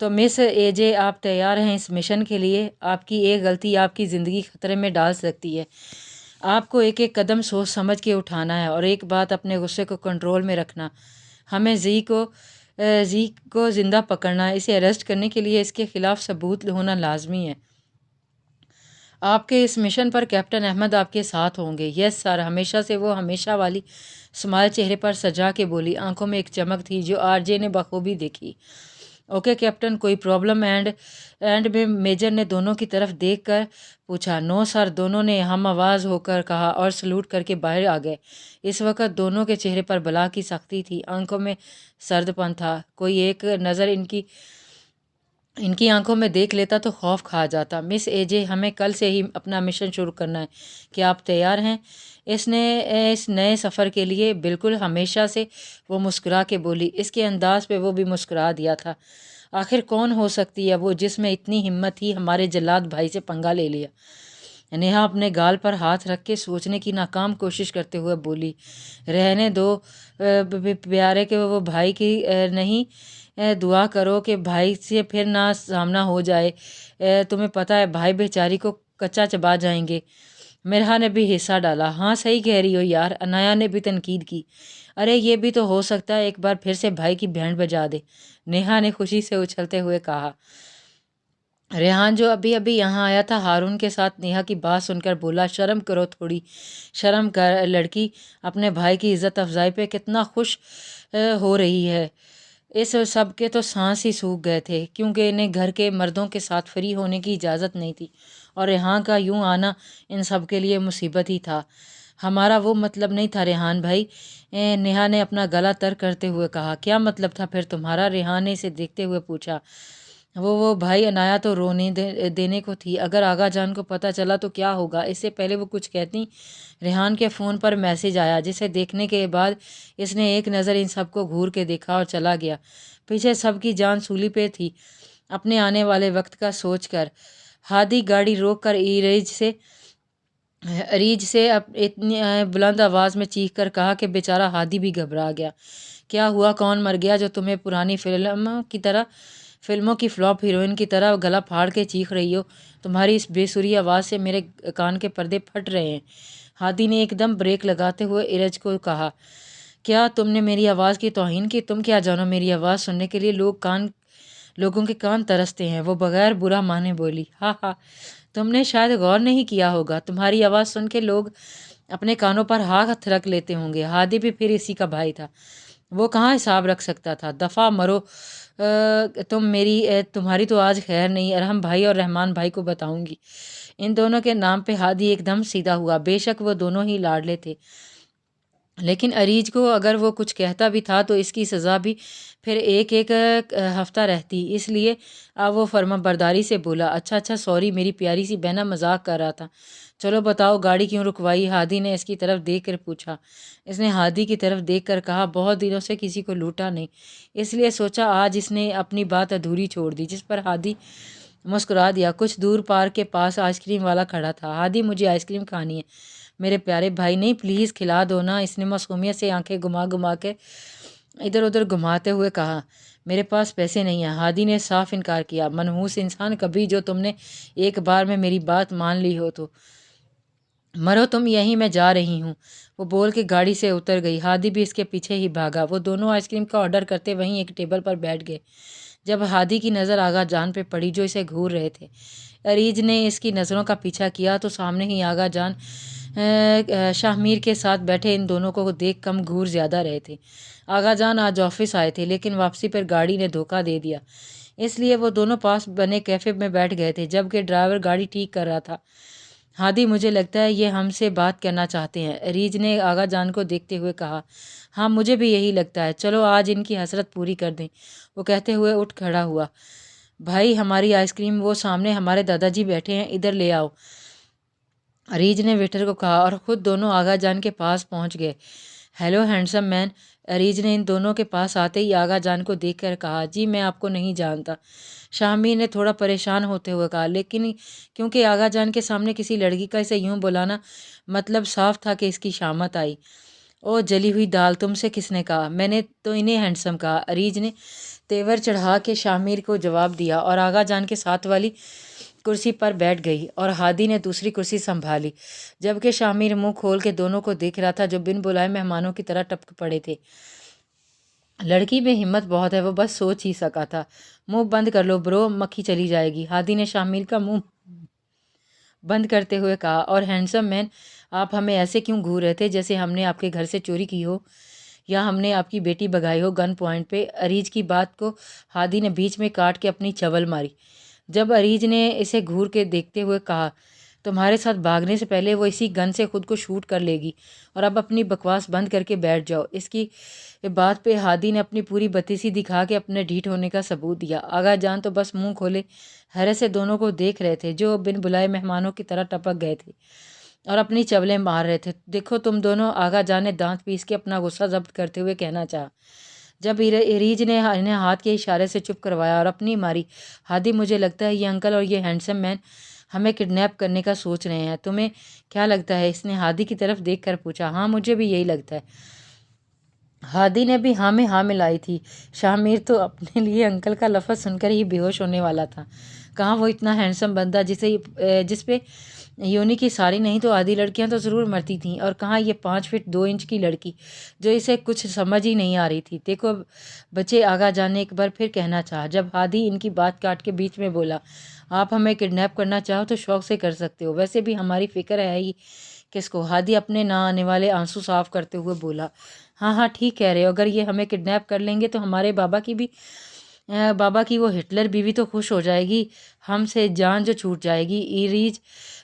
تو مس اے جے آپ تیار ہیں اس مشن کے لیے؟ آپ کی ایک غلطی آپ کی زندگی خطرے میں ڈال سکتی ہے۔ آپ کو ایک ایک قدم سوچ سمجھ کے اٹھانا ہے، اور ایک بات، اپنے غصے کو کنٹرول میں رکھنا۔ ہمیں زی کو زندہ پکڑنا ہے، اسے اریسٹ کرنے کے لیے اس کے خلاف ثبوت ہونا لازمی ہے۔ آپ کے اس مشن پر کیپٹن احمد آپ کے ساتھ ہوں گے۔ یس سر، ہمیشہ سے وہ ہمیشہ والی اسمائل چہرے پر سجا کے بولی، آنکھوں میں ایک چمک تھی جو آر جے نے بخوبی دیکھی۔ اوکے کیپٹن، کوئی پرابلم؟ اینڈ میں میجر نے دونوں کی طرف دیکھ کر پوچھا۔ نو سر، دونوں نے ہم آواز ہو کر کہا اور سلوٹ کر کے باہر آ گئے۔ اس وقت دونوں کے چہرے پر بلا کی سختی تھی، آنکھوں میں سرد پن تھا۔ کوئی ایک نظر ان کی آنکھوں میں دیکھ لیتا تو خوف کھا جاتا۔ مس اے جے، ہمیں کل سے ہی اپنا مشن شروع کرنا ہے، کیا آپ تیار ہیں اس نئے سفر کے لیے؟ بالکل، ہمیشہ سے وہ مسکرا کے بولی، اس کے انداز پہ وہ بھی مسکرا دیا تھا۔ آخر کون ہو سکتی ہے وہ جس میں اتنی ہمت تھی ہمارے جلاد بھائی سے پنگا لے لیا؟ نیہا اپنے گال پر ہاتھ رکھ کے سوچنے کی ناکام کوشش کرتے ہوئے بولی، رہنے دو پیارے کہ وہ بھائی کی نہیں، دعا کرو کہ بھائی سے پھر نہ سامنا ہو جائے۔ تمہیں پتہ ہے بھائی بیچاری کو کچا چبا جائیں گے۔ مرحا نے بھی حصہ ڈالا، ہاں صحیح کہہ رہی ہو یار۔ انایا نے بھی تنقید کی، ارے یہ بھی تو ہو سکتا ہے ایک بار پھر سے بھائی کی بینڈ بجا دے۔ نیہا نے خوشی سے اچھلتے ہوئے کہا۔ ریحان جو ابھی یہاں آیا تھا ہارون کے ساتھ نیہا کی بات سن کر بولا، شرم کرو، تھوڑی شرم کر لڑکی، اپنے بھائی کی عزت افزائی پہ کتنا خوش ہو رہی ہے۔ اس سب کے تو سانس ہی سوکھ گئے تھے کیونکہ انہیں گھر کے مردوں کے ساتھ فری ہونے کی اجازت نہیں تھی، اور ریحان کا یوں آنا ان سب کے لیے مصیبت ہی تھا۔ ہمارا وہ مطلب نہیں تھا ریحان بھائی، نیہا نے اپنا گلا تر کرتے ہوئے کہا۔ کیا مطلب تھا پھر تمہارا؟ ریحان نے اسے دیکھتے ہوئے پوچھا۔ وہ بھائی، انایا تو رونے دینے کو تھی، اگر آغا جان کو پتہ چلا تو کیا ہوگا؟ اس سے پہلے وہ کچھ کہتی، ریحان کے فون پر میسج آیا جسے دیکھنے کے بعد اس نے ایک نظر ان سب کو گھور کے دیکھا اور چلا گیا۔ پیچھے سب کی جان سولی پہ تھی اپنے آنے والے وقت کا سوچ کر۔ ہادی گاڑی روک کر اریج سے اتنی بلند آواز میں چیخ کر کہا کہ بیچارہ ہادی بھی گھبرا گیا۔ کیا ہوا؟ کون مر گیا جو تمہیں پرانی فلموں کی فلاپ ہیروئن کی طرح گلا پھاڑ کے چیخ رہی ہو؟ تمہاری اس بے سری آواز سے میرے کان کے پردے پھٹ رہے ہیں۔ ہادی نے ایک دم بریک لگاتے ہوئے ارج کو کہا، کیا تم نے میری آواز کی توہین کی؟ تم کیا جانو، میری آواز سننے کے لیے لوگوں کے کان ترستے ہیں۔ وہ بغیر برا مانے بولی، ہاں ہاں، تم نے شاید غور نہیں کیا ہوگا، تمہاری آواز سن کے لوگ اپنے کانوں پر ہاتھ رکھ لیتے ہوں گے۔ ہادی بھی پھر اسی کا بھائی تھا، وہ کہاں حساب رکھ سکتا تھا؟ دفعہ مرو تمہاری تو آج خیر نہیں، ارحم بھائی اور رحمان بھائی کو بتاؤں گی۔ ان دونوں کے نام پہ ہادی ایک دم سیدھا ہوا۔ بے شک وہ دونوں ہی لاڈلے تھے، لیکن اریج کو اگر وہ کچھ کہتا بھی تھا تو اس کی سزا بھی پھر ایک ہفتہ رہتی، اس لیے اب وہ فرما برداری سے بولا، اچھا سوری میری پیاری سی بہنا، مذاق کر رہا تھا۔ چلو بتاؤ گاڑی کیوں رکوائی؟ ہادی نے اس کی طرف دیکھ کر پوچھا۔ اس نے ہادی کی طرف دیکھ کر کہا، بہت دنوں سے کسی کو لوٹا نہیں، اس لیے سوچا آج اس نے اپنی بات ادھوری چھوڑ دی۔ جس پر ہادی مسکرا دیا۔ کچھ دور پارک کے پاس آئس کریم والا کھڑا تھا۔ ہادی، مجھے آئس کریم کھانی ہے میرے پیارے بھائی۔ نہیں پلیز کھلا دو نا، اس نے معصومیت سے آنکھیں گھما کے ادھر ادھر گھماتے ہوئے کہا۔ میرے پاس پیسے نہیں ہیں، ہادی نے صاف انکار کیا۔ منحوس انسان، کبھی جو تم نے ایک بار میں میری بات مان لی ہو تو مرو تم یہیں، میں جا رہی ہوں۔ وہ بول کے گاڑی سے اتر گئی، ہادی بھی اس کے پیچھے ہی بھاگا۔ وہ دونوں آئس کریم کا آرڈر کرتے وہیں ایک ٹیبل پر بیٹھ گئے۔ جب ہادی کی نظر آغا جان پہ پڑی جو اسے گھور رہے تھے، اریج نے اس کی نظروں کا پیچھا کیا تو سامنے ہی آغا جان شاہ میر کے ساتھ بیٹھے ان دونوں کو دیکھ کم گھور زیادہ رہے تھے۔ آغا جان آج آفس آئے تھے لیکن واپسی پر گاڑی نے دھوکہ دے دیا، اس لیے وہ دونوں پاس بنے کیفے میں بیٹھ گئے تھے جبکہ ڈرائیور گاڑی ٹھیک کر رہا تھا۔ ہادی، مجھے لگتا ہے یہ ہم سے بات کرنا چاہتے ہیں، اریج نے آغا جان کو دیکھتے ہوئے کہا۔ ہاں مجھے بھی یہی لگتا ہے، چلو آج ان کی حسرت پوری کر دیں۔ وہ کہتے ہوئے اٹھ کھڑا ہوا۔ بھائی ہماری آئس کریم، وہ سامنے ہمارے دادا جی بیٹھے ہیں، ادھر لے آؤ، اریج نے ویٹر کو کہا، اور خود دونوں آغا جان کے پاس پہنچ گئے۔ ہیلو ہینڈسم مین، اریج نے ان دونوں کے پاس آتے ہی آغا جان کو دیکھ کر کہا۔ جی میں آپ کو نہیں جانتا، شاہ میر نے تھوڑا پریشان ہوتے ہوئے کہا، لیکن کیونکہ آغا جان کے سامنے کسی لڑکی کا اسے یوں بلانا مطلب صاف تھا کہ اس کی شامت آئی۔ او جلی ہوئی دال، تم سے کس نے کہا؟ میں نے تو انہیں ہینڈسم کہا، اریج نے تیور چڑھا کے شامیر کو جواب دیا اور آغا جان کے ساتھ والی کرسی پر بیٹھ گئی اور ہادی نے دوسری کرسی سنبھالی، جبکہ شامیر منہ کھول کے دونوں کو دیکھ رہا تھا جو بن بلائے مہمانوں کی طرح ٹپک پڑے تھے۔ لڑکی میں ہمت بہت ہے، وہ بس سوچ ہی سکا تھا۔ منہ بند کر لو برو، مکھی چلی جائے گی، ہادی نے شامیر کا منہ بند کرتے ہوئے کہا۔ اور ہینڈسم مین، آپ ہمیں ایسے کیوں گھور رہے تھے جیسے ہم نے آپ کے گھر سے چوری کی ہو یا ہم نے آپ کی بیٹی بگائی ہو گن پوائنٹ پہ؟ اریج کی بات کو ہادی نے بیچ میں کاٹ کے اپنی چول ماری۔ جب اریج نے اسے گھور کے دیکھتے ہوئے کہا، تمہارے ساتھ بھاگنے سے پہلے وہ اسی گن سے خود کو شوٹ کر لے گی، اور اب اپنی بکواس بند کر کے بیٹھ جاؤ۔ اس کی بات پہ ہادی نے اپنی پوری بتیسی دکھا کے اپنے ڈھیٹ ہونے کا ثبوت دیا۔ آغا جان تو بس منہ کھولے حیرت سے دونوں کو دیکھ رہے تھے جو بن بلائے مہمانوں کی طرح ٹپک گئے تھے اور اپنی چولیں مار رہے تھے۔ دیکھو تم دونوں، آغا جان نے دانت پیس کے اپنا غصہ ضبط کرتے ہوئے کہنا چاہا۔ جب اریج نے انہیں ہاتھ کے اشارے سے چپ کروایا اور اپنی ماری، ہادی، مجھے لگتا ہے یہ انکل اور یہ ہینڈسم مین ہمیں کڈنیپ کرنے کا سوچ رہے ہیں، تمہیں کیا لگتا ہے؟ اس نے ہادی کی طرف دیکھ کر پوچھا۔ ہاں مجھے بھی یہی لگتا ہے۔ ہادی نے بھی ہاں میں ہاں ملائی تھی۔ شامیر تو اپنے لیے انکل کا لفظ سن کر ہی بے ہوش ہونے والا تھا۔ کہاں وہ اتنا ہینڈسم بندہ جس پہ یونی کی ساری نہیں تو آدھی لڑکیاں تو ضرور مرتی تھیں، اور کہاں یہ 5 فٹ 2 انچ کی لڑکی جو اسے کچھ سمجھ ہی نہیں آ رہی تھی۔ دیکھو بچے، آغا جان نے ایک بار پھر کہنا چاہا، جب ہادی ان کی بات کاٹ کے بیچ میں بولا، آپ ہمیں کڈنیپ کرنا چاہو تو شوق سے کر سکتے ہو، ویسے بھی ہماری فکر ہے ہی کس کو؟ ہادی اپنے نہ آنے والے آنسو صاف کرتے ہوئے بولا۔ ہاں ہاں ٹھیک کہہ رہے ہو، اگر یہ ہمیں کڈنیپ کر لیں گے تو ہمارے بابا کی وہ ہٹلر بیوی تو خوش ہو جائے گی، ہم سے جان جو چھوٹ جائے گی۔ ایریج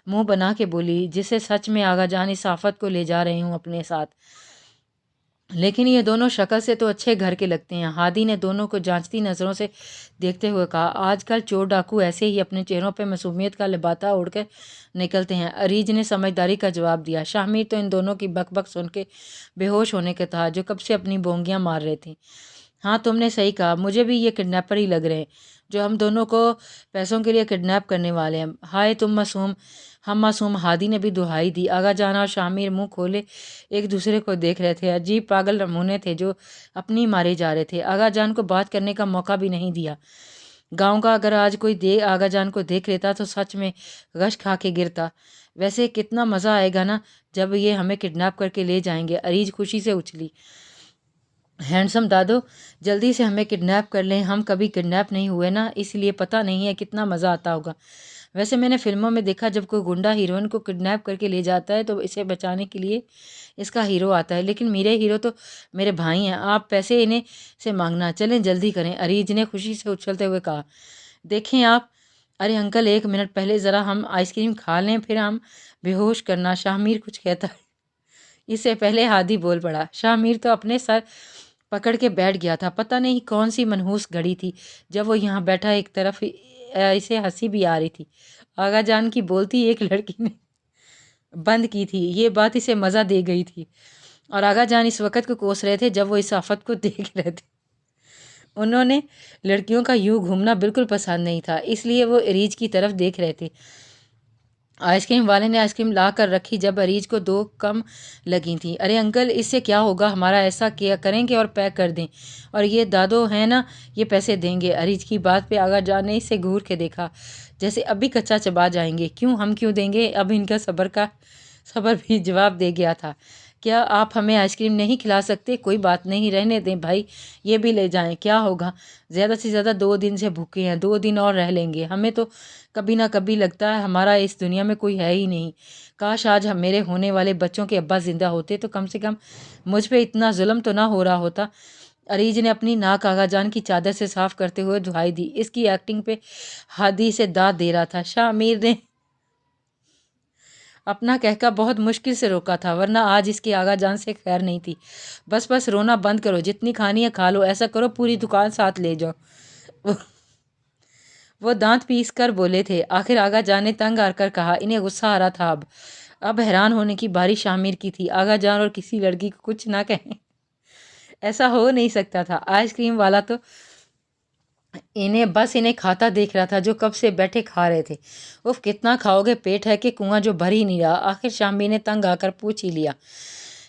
منہ بنا کے بولی، جسے سچ میں آغا جان اس آفت کو لے جا رہے ہوں اپنے ساتھ، لیکن یہ دونوں شکل سے تو اچھے گھر کے لگتے ہیں۔ ہادی نے دونوں کو جانچتی نظروں سے دیکھتے ہوئے کہا، آج کل چور ڈاکو ایسے ہی اپنے چہروں پہ معصومیت کا لبادہ اوڑھ کر نکلتے ہیں۔ اریج نے سمجھداری کا جواب دیا۔ شامیر تو ان دونوں کی بک بک سن کے بے ہوش ہونے کا تھا، جو کب سے اپنی بونگیاں مار رہے تھے۔ ہاں تم نے صحیح کہا، مجھے بھی یہ کڈنیپر ہی لگ رہے ہیں جو ہم دونوں کو پیسوں کے لیے کڈنیپ کرنے والے ہیں۔ ہائے تم معصوم، ہم معصوم، ہادی نے بھی دہائی دی۔ آغا جان اور شامیر منہ کھولے ایک دوسرے کو دیکھ رہے تھے، عجیب پاگل نمونے تھے جو اپنی مارے جا رہے تھے۔ آغا جان کو بات کرنے کا موقع بھی نہیں دیا۔ گاؤں کا اگر آج کوئی آغا جان کو دیکھ لیتا تو سچ میں غش کھا کے گرتا۔ ویسے کتنا مزہ آئے گا نا جب یہ ہمیں کڈنیپ کر کے لے جائیں گے، اریج خوشی سے اچھلی۔ ہینڈسم دادو، جلدی سے ہمیں کڈنیپ کر لیں، ہم کبھی کڈنیپ نہیں ہوئے نا، اس لیے پتہ نہیں ہے کتنا مزہ آتا ہوگا۔ ویسے میں نے فلموں میں دیکھا جب کوئی گنڈا ہیروئن کو کڈنیپ کر کے لے جاتا ہے تو اسے بچانے کے لیے اس کا ہیرو آتا ہے، لیکن میرے ہیرو تو میرے بھائی ہیں، آپ پیسے انہیں سے مانگنا، چلیں جلدی کریں، اریج نے خوشی سے اچھلتے ہوئے کہا۔ دیکھیں آپ، ارے انکل ایک منٹ، پہلے ذرا ہم آئس کریم کھا لیں پھر ہم بے ہوش کرنا، شامیر کچھ کہتا ہے۔ اس سے پہلے ہادی بول پڑا۔ شامیر تو اپنے سر پکڑ کے بیٹھ گیا تھا، پتہ نہیں کون سی منحوس گھڑی تھی جب وہ یہاں بیٹھا، ایک طرف اسے ہنسی بھی آ رہی تھی۔ آغا جان کی بولتی ایک لڑکی نے بند کی تھی، یہ بات اسے مزہ دے گئی تھی، اور آغا جان اس وقت کو کوس رہے تھے جب وہ اس آفت کو دیکھ رہے تھے۔ انہوں نے لڑکیوں کا یوں گھومنا بالکل پسند نہیں تھا، اس لیے وہ اریج کی طرف دیکھ رہے تھے۔ آئس کریم والے نے آئس کریم لا کر رکھی جب اریج کو 2 کم لگی تھیں۔ ارے انکل، اس سے کیا ہوگا، ہمارا ایسا کیا کریں گے اور پیک کر دیں، اور یہ دادو ہیں نا، یہ پیسے دیں گے۔ اریج کی بات پہ آغا جان نے اسے گھور کے دیکھا جیسے ابھی کچا چبا جائیں گے۔ کیوں، ہم کیوں دیں گے؟ اب ان کا صبر بھی جواب دے گیا تھا۔ کیا آپ ہمیں آئس کریم نہیں کھلا سکتے؟ کوئی بات نہیں، رہنے دیں بھائی، یہ بھی لے جائیں، کیا ہوگا، زیادہ سے زیادہ 2 دن سے بھوکے ہیں، 2 دن اور رہ لیں گے، ہمیں تو کبھی نہ کبھی لگتا ہے ہمارا اس دنیا میں کوئی ہے ہی نہیں۔ کاش آج میرے ہونے والے بچوں کے ابا زندہ ہوتے تو کم سے کم مجھ پہ اتنا ظلم تو نہ ہو رہا ہوتا۔ اریج نے اپنی ناک آغا جان کی چادر سے صاف کرتے ہوئے دہائی دی۔ اس کی ایکٹنگ پہ ہادی سے داد دے رہا تھا۔ شامیر نے اپنا کہکا بہت مشکل سے روکا تھا، ورنہ آج اس کی آغا جان سے خیر نہیں تھی۔ بس رونا بند کرو، جتنی کھانی ہے کھا لو، ایسا کرو پوری دکان ساتھ لے جاؤ۔ وہ دانت پیس کر بولے تھے۔ آخر آغا جان نے تنگ آ کر کہا۔ انہیں غصہ آ رہا تھا۔ اب حیران ہونے کی باری شامیر کی تھی۔ آغا جان اور کسی لڑکی کو کچھ نہ کہیں، ایسا ہو نہیں سکتا تھا۔ آئس کریم والا تو انہیں کھاتا دیکھ رہا تھا جو کب سے بیٹھے کھا رہے تھے۔ کتنا کھاؤ گے، پیٹ ہے کہ کنواں جو بھر ہی نہیں رہا؟ آخر شامیر نے تنگ آ کر پوچھ ہی لیا۔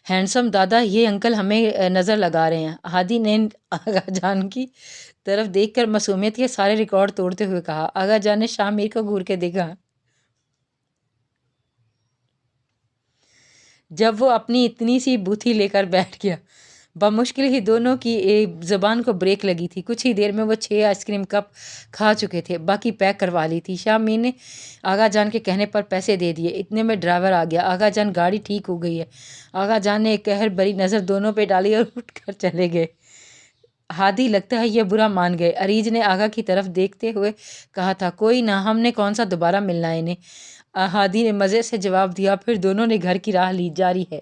ہینڈسم دادا، یہ انکل ہمیں نظر لگا رہے ہیں۔ ہادی نے آغا جان کی طرف دیکھ کر معصومیت کے سارے ریکارڈ توڑتے ہوئے کہا۔ آغا جان نے شاہ میر کو گھور کے دیکھا۔ جب وہ اپنی اتنی سی بوتھی لے کر بیٹھ گیا، بمشکل ہی دونوں کی زبان کو بریک لگی تھی۔ کچھ ہی دیر میں وہ 6 آئس کریم کپ کھا چکے تھے، باقی پیک کروا لی تھی۔ شاہ میر نے آغا جان کے کہنے پر پیسے دے دیے۔ اتنے میں ڈرائیور آ گیا۔ آغا جان، گاڑی ٹھیک ہو گئی ہے۔ آغا جان نے ایک قہر بری نظر دونوں پہ ڈالی اور اٹھ کر چلے گئے۔ ہادی، لگتا ہے یہ برا مان گئے، اریج نے آغا کی طرف دیکھتے ہوئے کہا تھا۔ کوئی نہ، ہم نے کون سا دوبارہ ملنا ہے انہیں، ہادی نے مزے سے جواب دیا۔ پھر دونوں نے گھر کی راہ لی جاری ہے۔